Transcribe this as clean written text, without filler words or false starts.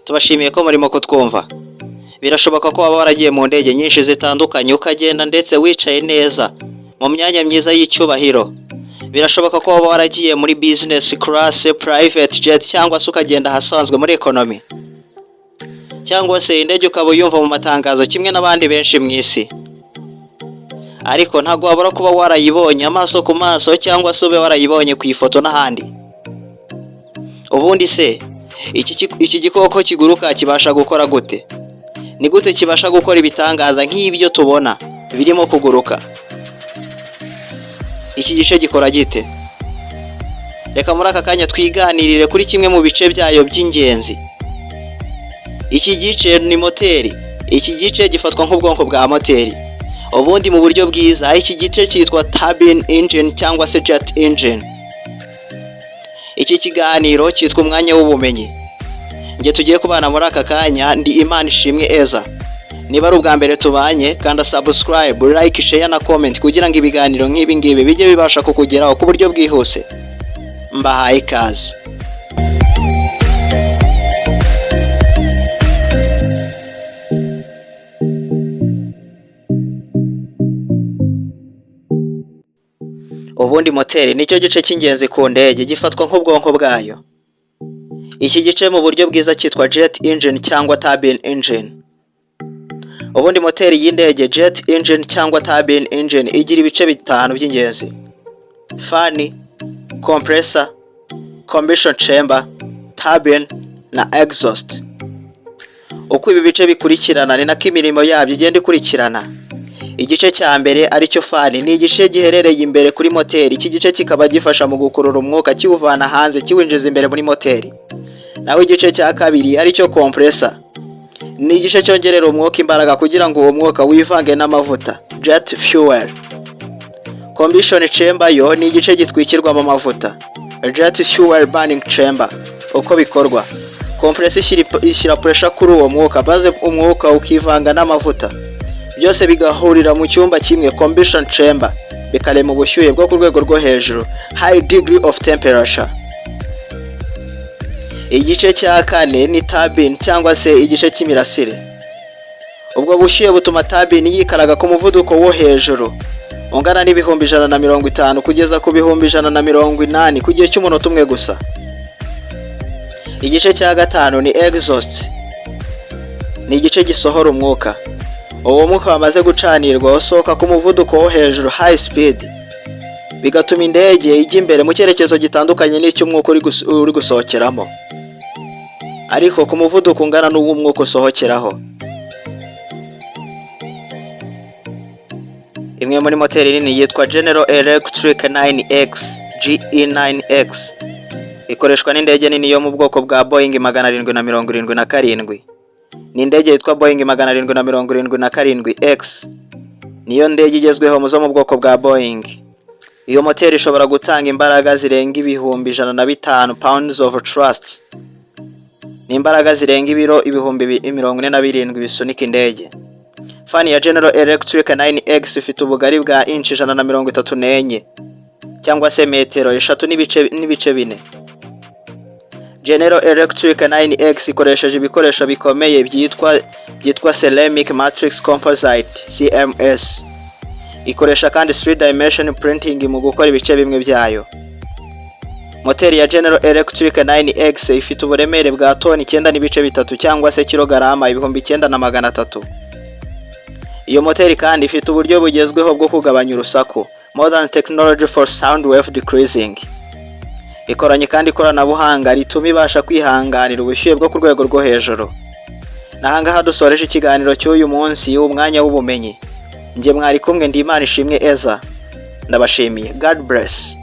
Tubashimiye ko murimo kutwumva. Birashoboka ko waba waragiye mu ndege nyinshi zitandukanye ukagenda ndetse wicaye neza mu myanya myiza y'icyubahiro. Birashoboka ko waba waragiye muri business class, private jet cyangwa se ukagenda ahasanzwe muri economy. Cyangwa se indege ukaba uyumva mu matangazo kimwe n'abandi benshi mu isi. Ariko ntago wabura kuba warayibonye amaso ku maso cyangwa se ube warayibonye ku ifoto n'ahandi. Ubundi se iki gikoko kiguruka kibasha gukora gute? Ni gute kibasha gukora ibitangaza nk'ibyo tubona birimo kuguruka? Iki gice gikora gite? Reka muri aka kanya twiganirire kuri kimwe mu bice byayo by'ingenzi. Iki gice ni moteri. Iki gice gifatwa nk'ubwonko bwa moteri. Ubundi mu buryo bwiza iki gice cyitwa turbine engine cyangwa se jet engine. Iki kiganiro cyitwa umwanya w'ubumenyi. Nge tugiye kubana muri aka kanya ndi Imanishimwe Eza. Niba ari ubwa mbere tubanye kanda subscribe, like, share na comment kugira ngo ibiganiro nk'ibi ngibi bijye bibasha kukugeraho ku buryo bwihuse. Mbahaye ikaze. Ubundi moteri nicyo gice cy'ingenzi ku ndege gifatwa nk'ubwonko bwayo. Iki gice mu buryo bwiza cyitwa jet engine cyangwa turbine engine. Ubundi moteri y'indege jet engine cyangwa turbine engine igira ibice bitanu by'ingenzi: fan, compressor, combustion chamber, turbine na exhaust. Uko ibi bice bikurikirana ni nako imirimo yabyo igenda ikurikirana. Igice cya mbere ari cyo fan ni igice giherereye imbere kuri moteri. Iki gice kikaba gifasha mu gukurura umwuka kiwuvana hanze kiwinjiza imbere muri moteri. Naho igice cya kabiri ari cyo compressor ni igice cyongerera umwuka imbaraga kugira ngo uwo mwuka wivange n'amavuta, jet fuel. Combustion chamber yo ni igice gitwikirwamo amavuta, jet fuel burning chamber. Uko bikorwa: compressor ishyira pressure kuri uwo mwuka maze umwuka ukivanga n'amavuta, byose bigahurira mu cyumba kimwe, combustion chamber, bikarema ubushyuhe bwo ku rwego rwo hejuru, high degree of temperature. Igice cya kane ni turbine cyangwa se igice cy'imirasire. Ubwo bushyuhe butuma turbine yikaraga ku muvuduko wo hejuru ungana n'ibihumbi 150 kugeza ku bihumbi 180 ku gihe cy'umunota umwe gusa. Igice cya gatanu ni exhaust. Ni igice gisohora umwuka. Uwo mwuka wamaze gucanirwa usohoka ku muvuduko wo hejuru, high speed, bigatuma indege ijya imbere mu cyerekezo gitandukanye n'icyo umwuka uri gusohokeramo, ariko ku muvuduko ungana n'uwo umwuka usohokeraho. Imwe muri moteri nini yitwa General Electric 9X GE9X. Ikoreshwa n'indege nini yo mu bwoko bwa Boeing 777. Ni indege yitwa Boeing 777X. Niyo ndege igezweho mu zo mu bwoko bwa Boeing. Iyo moteri ishobora gutanga imbaraga zirenga ibihumbi 105 pounds of thrust. Ni imbaraga zirenga ibiro ibihumbi 47 bisunika indege. Fan ya General Electric 9X ifite ubugari bwa inch 134 cyangwa se metero 3 n'ibice 4. General Electric 9X ikoresheje ibikoresho bikomeye byitwa Ceramic Matrix Composite CMS. Ikoresha kandi 3 dimension printing mu gukora ibice bimwe byayo. Moteri ya General Electric 9X ifite uburemere bwa toni 9.3 cyangwa se kilograma 9300. Iyo moteri kandi ifite uburyo bugezweho bwo kugabanya urusaku, modern technology for sound wave decreasing. Ikoranye kandi ikoranabuhanga rituma ibasha kwihanganira ubushyuhe bwo ku rwego rwo hejuru. Nahangaha dusoreje ikiganiro cy'uyu munsi w'umwanya w'ubumenyi. Nge mwari kumwe ndi Imanishimwe Eza. Ndabashimiye. God bless.